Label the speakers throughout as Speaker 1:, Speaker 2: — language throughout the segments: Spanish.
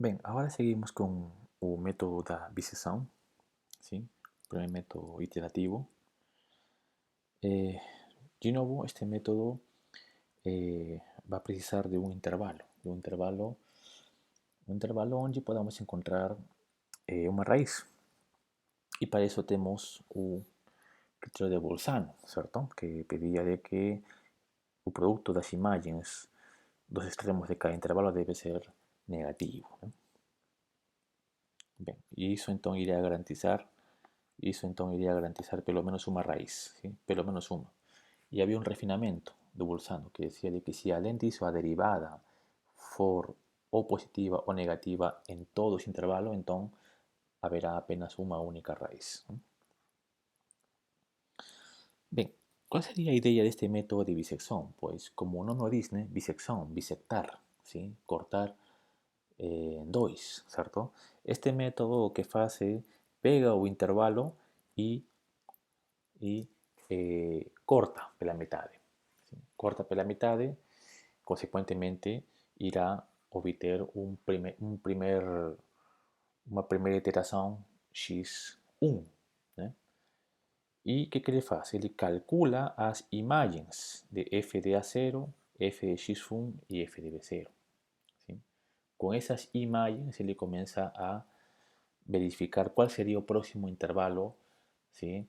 Speaker 1: Bem, agora seguimos com o método da biseção, sim? Primeiro método iterativo. Eh, de novo, este método va a precisar de um intervalo onde podamos encontrar uma raiz. E para isso temos o critério de Bolzano, certo? Que pedia de que o produto das imagens dos extremos de cada intervalo deve ser negativo, né? Bem, isso então iria garantizar pelo menos uma raiz, ¿sí? Pelo menos uma. E havia um refinamento do Bolzano que decía de que se além disso a derivada for ou positiva ou negativa em todos os intervalos, então haverá apenas uma única raiz. Bem, qual seria a ideia deste método de bisecção? Pois, como o nome diz, né? Bisecção, bisectar, ¿sí? Cortar em dois, certo? Este método o que faz é pega o intervalo e, corta pela metade. ¿Sí? Corta pela metade, consequentemente irá obter uma primeira iteração x1, né? E o que ele faz? Ele calcula as imagens de f de A0, f de x1 e f de B0. ¿Sí? Com essas imagens ele começa a verificar qual seria o próximo intervalo, ¿sí?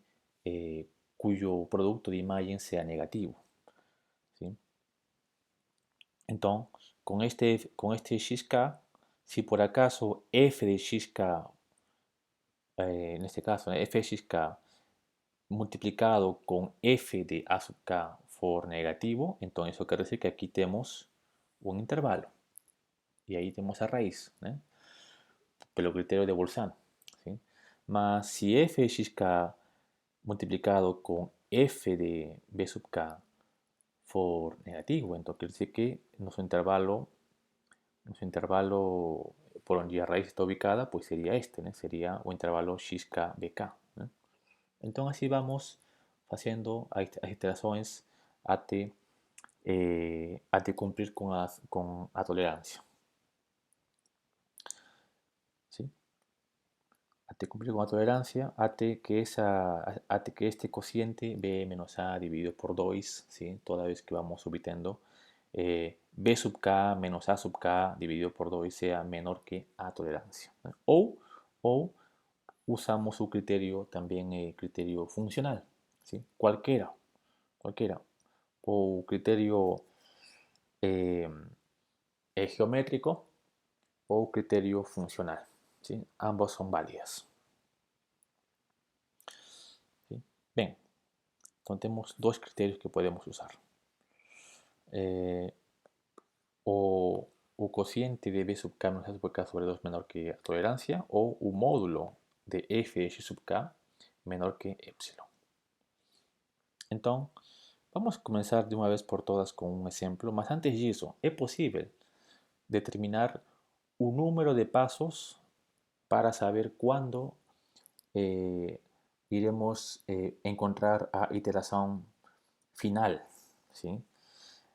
Speaker 1: Cuyo producto de imagen sea negativo, ¿sí? Então, com este xk, se por acaso f de xk, neste caso, né, f de xk multiplicado com f de a sub k for negativo, então isso quer dizer que aqui temos um intervalo. E aí temos a raiz, né? Pelo critério de Bolzano, ¿sí? Mas se f de xk multiplicado con f de b sub k for negativo, entonces quiere decir que nuestro intervalo por donde la raíz está ubicada, pues sería este, ¿no? Sería un intervalo xkbk, ¿no? Entonces así vamos haciendo as iterações até cumplir con a tolerancia, ¿sí? Até cumplir con la tolerancia, até que este cociente b menos a dividido por 2, ¿sí? Toda vez que vamos obteniendo b sub k menos a sub k dividido por 2 sea menor que a tolerancia, ¿no? O usamos su criterio también, criterio funcional, ¿sí? Cualquiera. O criterio eh, geométrico o criterio funcional, ¿sí? Ambos son válidos, ¿sí? Bien, entonces tenemos dos criterios que podemos usar. Eh, o cociente de b sub k menos a sub k sobre 2 menor que a tolerancia, o un módulo de f de x sub k menor que epsilon. Entonces, vamos a comenzar de una vez por todas con un ejemplo, mas antes de eso, es posible determinar un número de pasos para saber cuándo iremos encontrar a iteración final, ¿sí?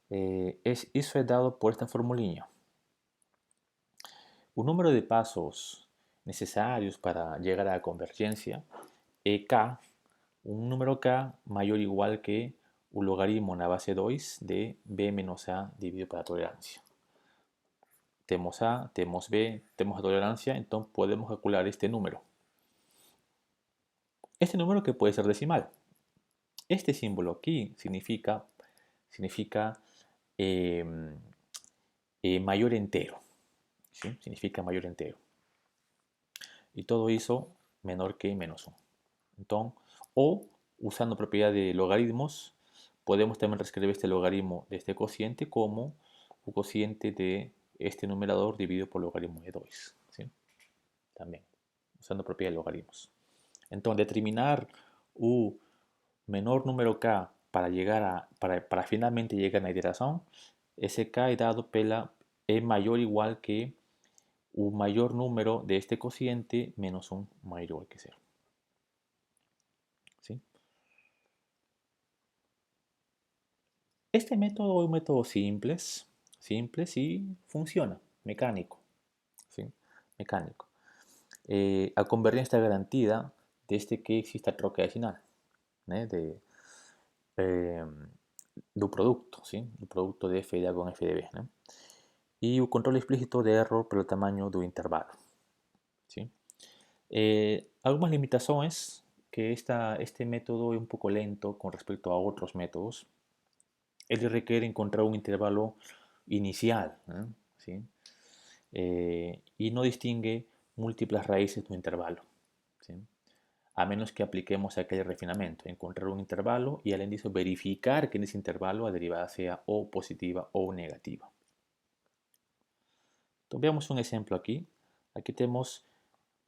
Speaker 1: Eso es dado por esta formulilla. Un número de pasos necesarios para llegar a la convergencia es k, un número k mayor o igual que un logaritmo en la base 2 de b menos a dividido por la tolerancia. Tenemos a, tenemos b, tenemos la tolerancia, entonces podemos calcular este número. Este número que puede ser decimal. Este símbolo aquí significa mayor entero, ¿sí? Significa mayor entero. Y todo eso menor que menos 1. Entonces, o usando propiedad de logaritmos, podemos también reescribir este logaritmo de este cociente como un cociente de este numerador dividido por logaritmo de 2, ¿sí? También, usando propiedad de logaritmos. Entonces, determinar un menor número k para finalmente llegar a la iteración, ese k es dado es mayor o igual que un mayor número de este cociente menos un mayor o igual que 0. ¿Sí? Este método es un método simple y funciona, mecánico, ¿sí? mecánico. A convergência está garantida desde que exista a troca decimal, né, do produto, sim? Do produto de f de A com f de B. Né? E o controle explícito de erro pelo tamanho do intervalo. Sim? Algumas limitações, que este método es un poco lento con respecto a otros métodos. Él requiere encontrar un intervalo inicial, ¿no? ¿Sí? Y no distingue múltiples raíces de un intervalo, ¿sí? A menos que apliquemos aquel refinamiento, encontrar un intervalo y al índice verificar que en ese intervalo la derivada sea o positiva o negativa. Entonces veamos un ejemplo aquí. Aquí tenemos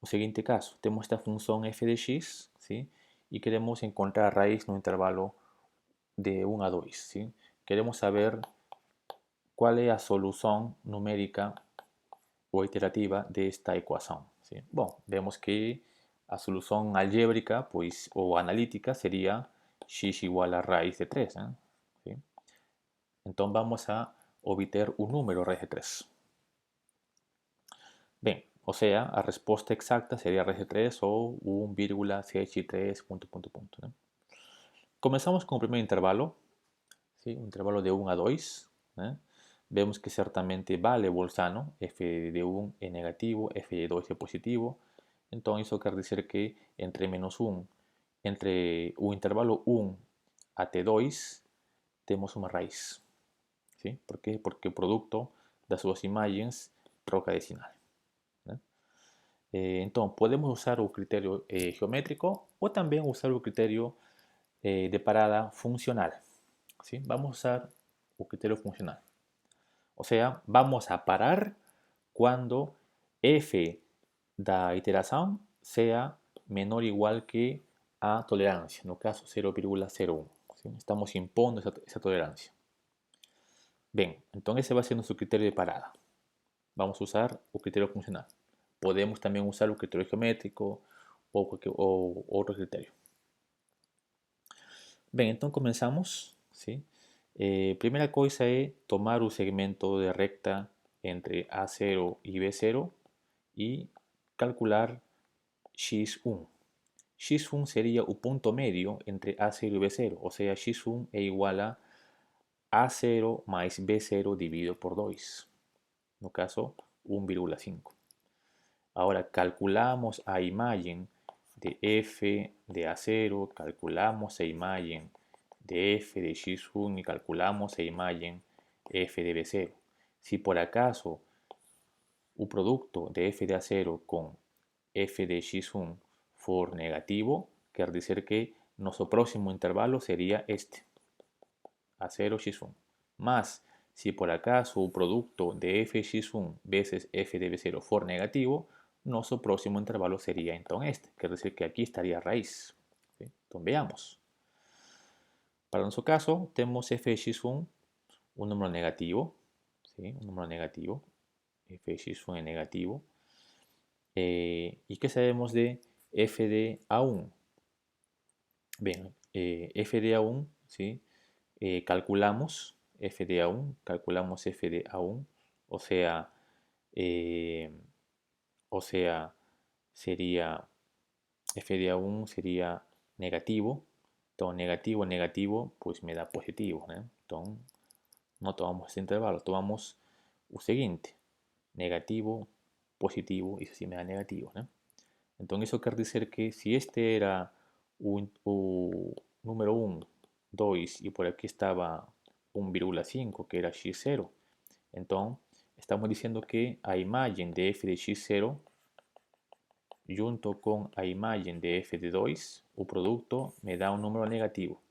Speaker 1: el siguiente caso. Tenemos esta función f de x, ¿sí? Y queremos encontrar raíz en un intervalo de 1 a 2. ¿Sí? Queremos saber cuál es la solución numérica o iterativa de esta ecuación. ¿Sí? Bueno, vemos que la solución algébrica pues, o analítica sería x igual a raíz de 3. ¿Sí? Entonces vamos a obtener un número raíz de 3. Bien, o sea, la respuesta exacta sería raíz de 3 o 1,63 punto, punto, punto. ¿No? Comenzamos con el primer intervalo, ¿sí? Un intervalo de 1 a 2. Vemos que ciertamente vale Bolzano, f de 1 es negativo, f de 2 es positivo. Entonces eso quiere decir que entre menos 1, entre un intervalo 1 a t2, tenemos una raíz. ¿Sí? ¿Por qué? Porque el producto de las dos imágenes troca decimal. Entonces podemos usar un criterio geométrico o también usar un criterio de parada funcional. ¿Sí? Vamos a usar un criterio funcional. O sea, vamos a parar cuando f da iteración sea menor o igual que a tolerancia, en el caso 0,01. ¿Sí? Estamos imponiendo esa tolerancia. Bien, entonces ese va a ser nuestro criterio de parada. Vamos a usar un criterio funcional. Podemos también usar un criterio geométrico o otro criterio. Bien, entonces comenzamos. ¿Sí? Primera cosa es tomar un segmento de recta entre A0 y B0 y calcular x1. X1 sería un punto medio entre A0 y B0, o sea, x1 es igual a A0 más B0 dividido por 2, no caso 1,5. Ahora calculamos a imagen de f de A0, calculamos a imagen de f de x1 y calculamos a imagen f de B0. Si por acaso un producto de f de A0 con f de x1 for negativo, quiere decir que nuestro próximo intervalo sería este, A0 x1. Más, si por acaso un producto de f de x1 veces f de B0 for negativo, nuestro próximo intervalo sería entonces este, quiere decir que aquí estaría raíz. ¿Sí? Entonces veamos. Para nuestro caso, tenemos f de x1, un número negativo, ¿sí? Un número negativo, f de x1 es negativo. ¿Y qué sabemos de f de A1? Bien, f de A1, ¿sí? Calculamos f de A1, calculamos f de A1, o sea, eh, o sea, sería f de A1 sería negativo. Entonces, negativo, negativo, pues me da positivo. Entonces, no tomamos ese intervalo, tomamos el siguiente, negativo, positivo, y eso sí me da negativo. Entonces, eso quiere decir que si este era un número 1, 2 y por aquí estaba 1,5 que era x0, entonces estamos diciendo que a imagen de f de x0 junto con a imagen de f de 2, el producto me da un número negativo.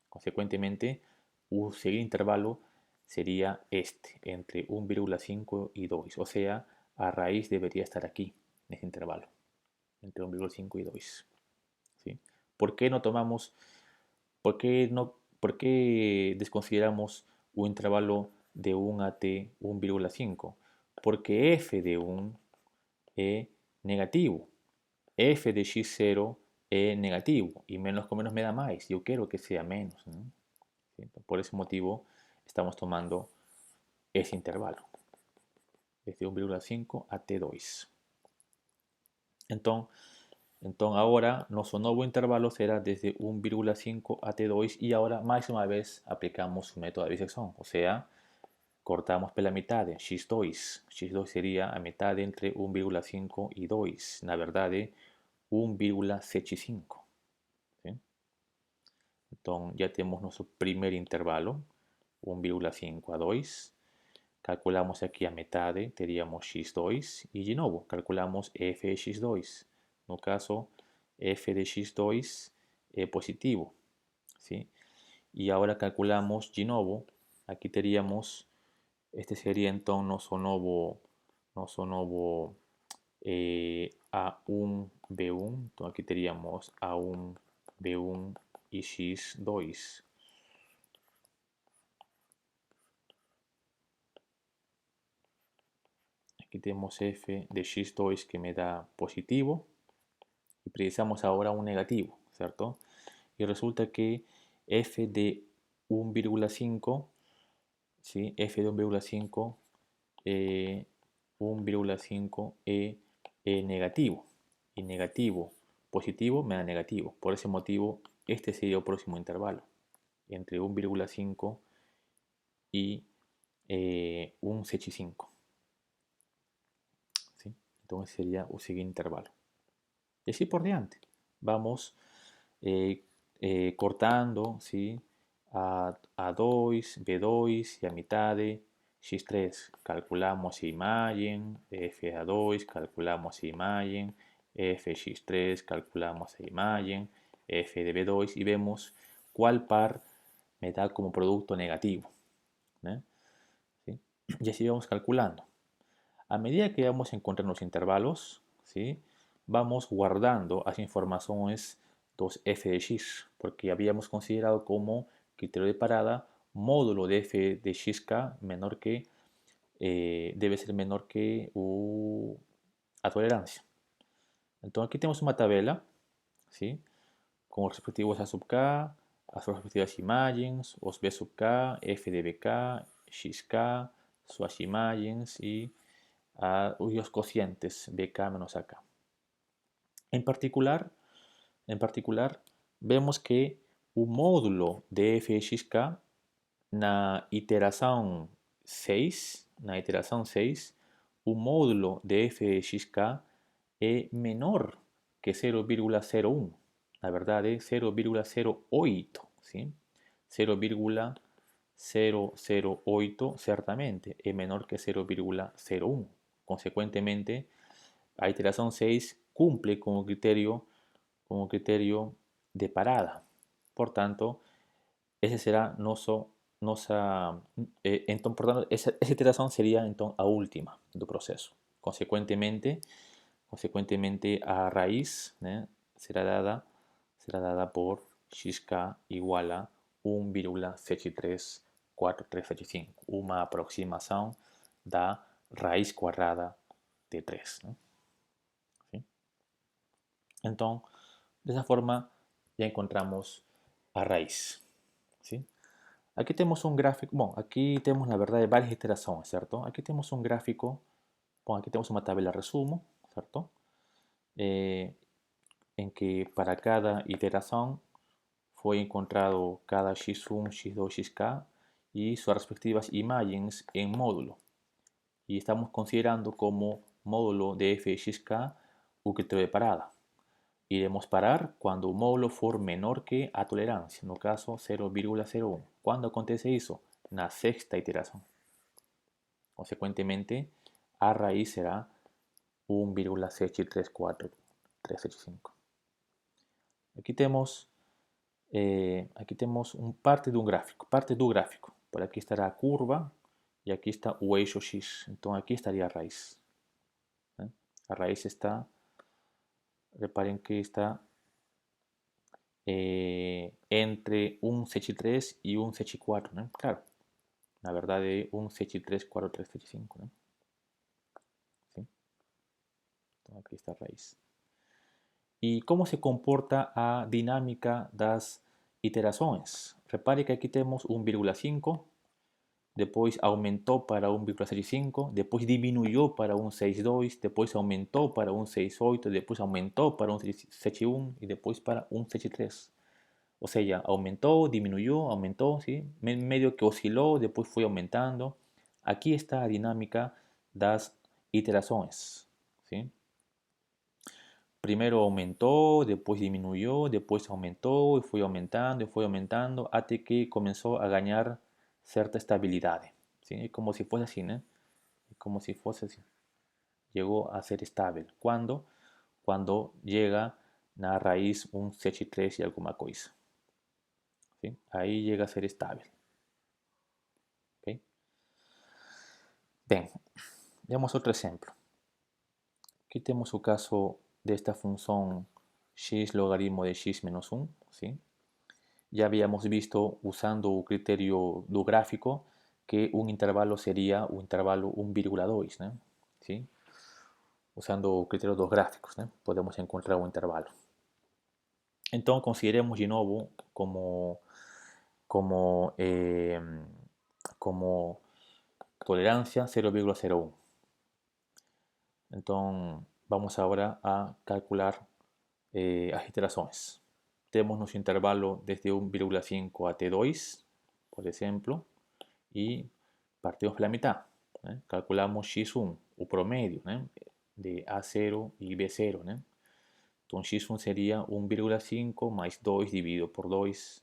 Speaker 1: Consecuentemente, el siguiente intervalo sería este, entre 1,5 y 2. O sea, a raíz debería estar aquí, en este intervalo, entre 1,5 y 2. ¿Sí? ¿Por qué no tomamos, por qué desconsideramos un intervalo de 1 a t 1,5? Porque f de 1 es negativo. F de x0 es negativo y menos con menos me da más. Yo quiero que sea menos. ¿No? Por ese motivo estamos tomando ese intervalo, desde 1,5 a t2. Então agora nosso novo intervalo será desde 1,5 até 2 e agora mais uma vez aplicamos o método de bissecção, ou seja, cortamos pela metade, x2. x2 seria a metade entre 1,5 e 2, na verdade 1,75. ¿Sí? Então já temos nosso primeiro intervalo, 1,5 a 2. Calculamos aqui a metade, teríamos x2 e de novo calculamos f de x2. No caso, f de x2 é positivo. ¿Sí? E agora calculamos de novo, aqui teríamos, este seria então nosso novo A1, B1. Então aqui teríamos A1, B1 e x2. Aqui temos f de x2 que me dá positivo e precisamos agora um negativo, certo? E resulta que f de 1,5, ¿sí? F de 1,5 es negativo. Y negativo, positivo me da negativo. Por ese motivo, este sería el próximo intervalo. Entre 1,5 y 1,75. ¿Sí? Entonces sería el siguiente intervalo. Y así por diante. Vamos cortando, ¿sí? A2, B2 e a metade x3. Calculamos a imagem, f de A2, calculamos a imagem, f de x3, calculamos a imagem, f de B2 e vemos qual par me dá como produto negativo. ¿Sí? Y así vamos calculando. A medida que vamos encontrando los intervalos, ¿sí? Vamos guardando las informaciones dos f de x, porque habíamos considerado como criterio de parada módulo de f de xk menor que, debe ser menor que a tolerancia. Entonces aquí tenemos una tabla, ¿sí? Con los respectivos a sub k, as respectivas imagens, os b sub k, f de bk, xk, suas imagens y los cocientes bk menos ak. En particular, vemos que o módulo de f de xk na iteração 6, o módulo de f de xk é menor que 0,01. Na verdade, 0,08, ¿sí? 0,008 certamente é menor que 0,01. Consecuentemente, a iteração 6 cumple con el criterio de parada. Por tanto, ese será por tanto, esa iteração sería entonces a última do proceso. Consecuentemente, a raíz, ¿no? será dada por xk igual a 1,73475, uma aproximação da raiz quadrada de 3. ¿no? ¿Sí? Entonces, de esa forma ya encontramos a raíz. ¿Sí? Aquí tenemos un gráfico, bueno, aquí tenemos la verdad de varias iteraciones, ¿cierto? Aquí tenemos un gráfico, bueno, aquí tenemos una tabla de resumo, ¿cierto? En que para cada iteración fue encontrado cada x1, x2, xk y sus respectivas imágenes en módulo. Y estamos considerando como módulo de f de xk o criterio de parada. Iremos parar cuando o módulo for menor que a tolerancia, no caso 0,01. ¿Cuándo acontece eso? Na sexta iteración. Consecuentemente, a raíz será 1,734375. Aquí temos parte do gráfico. Por aqui estará a curva e aqui está o eixo x. Então aqui estaria a raiz. ¿Eh? A raiz está, reparen que está entre 1,73 y 1,74, ¿no? Claro, la verdad es 1,734375, ¿no? ¿Sí? Entonces aquí está a raíz. ¿Y cómo se comporta a dinámica das iterações? Repare que aquí tenemos 1,5, depois aumentou para 1,75, depois diminuiu para 1,62, depois aumentou para 1,68, depois aumentou para 1,71 e depois para 1,73. Ou seja, aumentou, diminuiu, aumentou, ¿sí? Medio que oscilou, depois foi aumentando. Aqui está a dinâmica das iterações, ¿sí? Primeiro aumentou, depois diminuiu, depois aumentou e foi aumentando até que começou a ganhar certa estabilidade, ¿sí? É como se fosse assim, né? É como se fosse assim. Chegou a ser estável. Quando chega na raiz 1,73 e alguma coisa, ¿sí? Aí chega a ser estável. ¿Okay? Bem, veamos outro exemplo. Aqui temos o caso desta função x logaritmo de x menos 1, ¿sí? Ya habíamos visto usando o critério do gráfico que um intervalo seria o intervalo 1,2, né? ¿Sí? Usando o critério dos gráficos, né? Podemos encontrar um intervalo. Então, consideremos de novo como tolerância 0,01. Então, vamos agora a calcular as iterações. Temos nosso intervalo desde 1,5 até 2, por exemplo, e partimos pela metade. Né? Calculamos x1, o promédio, né? De A0 e B0. Né? Então, x1 seria 1,5 mais 2 dividido por 2.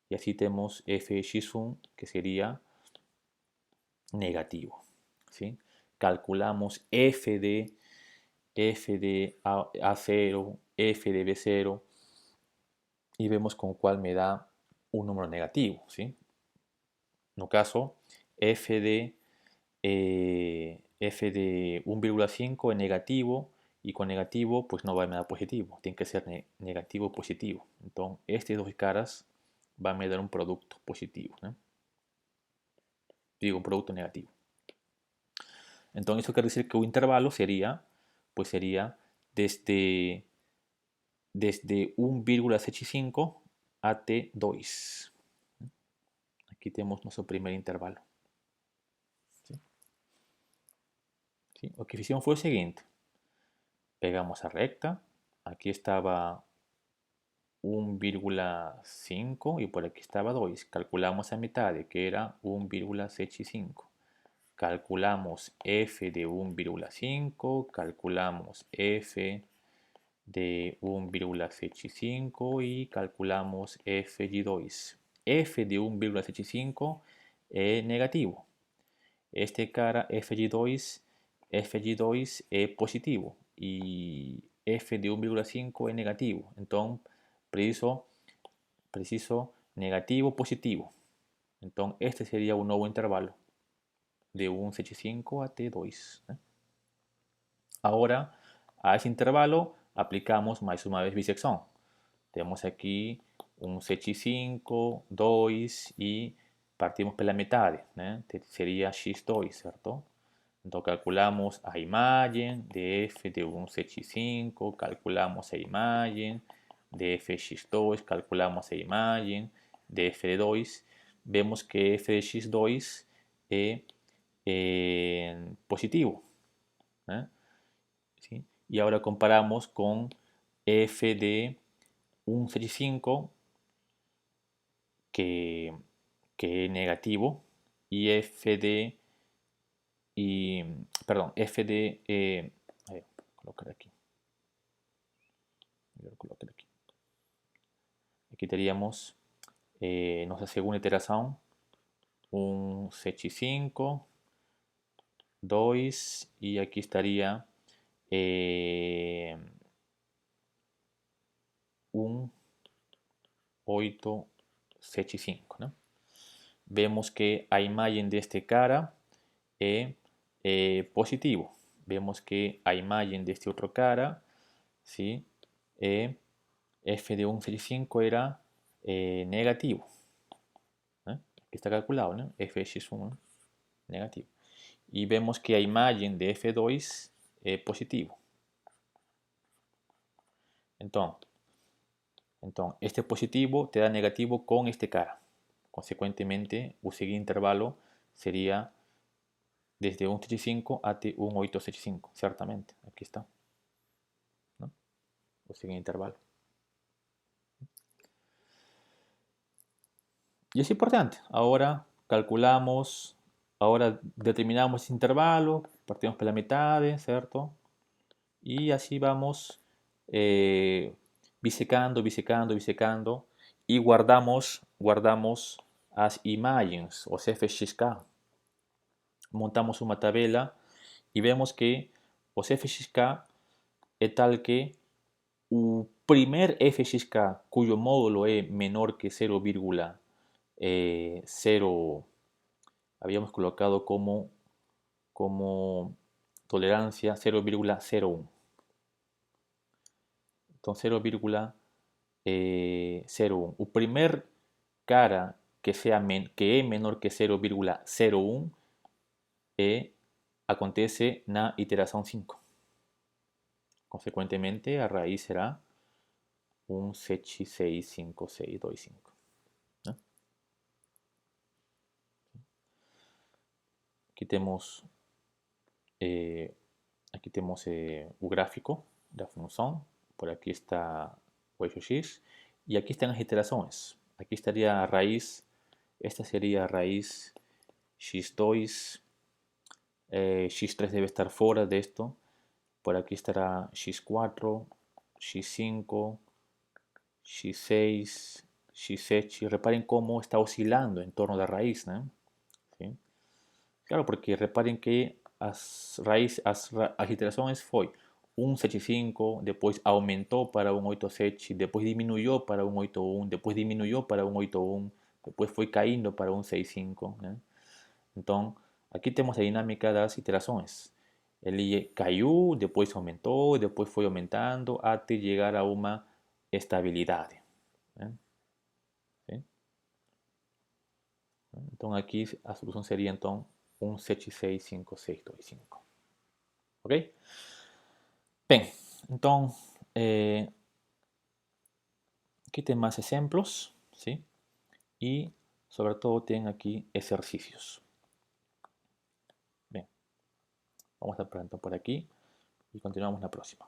Speaker 1: E assim temos f de x1, que seria negativo. ¿Sí? Calculamos f de A0, f de B0 y vemos con cuál me da un número negativo. ¿Sí? No caso, f de 1,5 es negativo y con negativo pues no va a me dar positivo, tiene que ser negativo o positivo. Entonces, estas dos caras van a me dar un producto positivo, ¿no? Digo, un producto negativo. Entonces, eso quiere decir que un intervalo sería desde 1,75 até 2. Aquí tenemos nuestro primer intervalo. ¿Sí? ¿Sí? Lo que hicimos fue el siguiente. Pegamos a recta. Aquí estaba 1,5 y por aquí estaba 2. Calculamos a mitad, que era 1,75. Calculamos f de 1,5. Calculamos f de 1,75 y calculamos f de 2. F de 1,75 es negativo. Este cara f de 2 es positivo y f de 1,5 es negativo. Entonces, preciso negativo, positivo. Entonces, este sería un nuevo intervalo de 1,75 a T2. Ahora, a ese intervalo aplicamos más una vez bisección. Tenemos aquí 1,75, 2 y partimos por la mitad, ¿no? Sería x2, ¿cierto? Entonces calculamos a imagen de f de 1,75, calculamos a imagen de f de x2, calculamos a imagen de f de 2. Vemos que f de x2 es positivo, ¿eh? ¿Sí? Y ahora comparamos con f de 1,75 que es negativo y f de a ver, colocar aquí. Aquí teníamos nuestra segunda iteración, 1,75, 2 y aquí estaría 1,875, ¿no? Vemos que a imagen de este cara es positivo. Vemos que a imagen de este otro cara, ¿sí? f de 1,75 era negativo. Aquí está calculado, ¿no? f de x1 negativo. Y vemos que a imagen de f2 es positivo. Entonces, este positivo te da negativo con este cara. Consecuentemente, el siguiente intervalo sería desde un 75 hasta un 875, ciertamente. Aquí está, ¿no? O sea, en intervalo. Y es importante. Ahora calculamos, ahora determinamos ese intervalo, partimos por la mitad, ¿cierto? Y así vamos bisecando, bisecando, bisecando y guardamos as imagens, os FXK. Montamos una tabla y vemos que os FXK es tal que el primer FXK cuyo módulo es menor que 0,0 habíamos colocado como tolerancia 0,01. Entonces 0,01. El primer cara que es menor que 0,01 acontece na iteración 5. Consecuentemente, a raíz será un 7,65625. ¿No? Aquí tenemos, el gráfico de la función. Por aquí está o eixo x. Y aquí están las iteraciones. Aquí estaría a raíz. Esta sería a raíz x2. X3 debe estar fuera de esto. Por aquí estará x4, x5, x6, x7. Reparen cómo está oscilando en torno a la raíz, ¿no? ¿Sí? Claro, porque reparen que as iterações foi 175, depois aumentou para 187, depois diminuiu para 181, depois diminuiu para 181, depois foi caindo para 165, né? Então, aqui temos a dinâmica das iterações. Ele caiu, depois aumentou, depois foi aumentando até chegar a uma estabilidade, né? ¿Sí? Então, aqui a solução seria então 1765625. Ok? Bem, então aqui tem mais exemplos, ¿sí? E sobre todo tem aqui exercícios. Bem, vamos a parar por aqui e continuamos na próxima.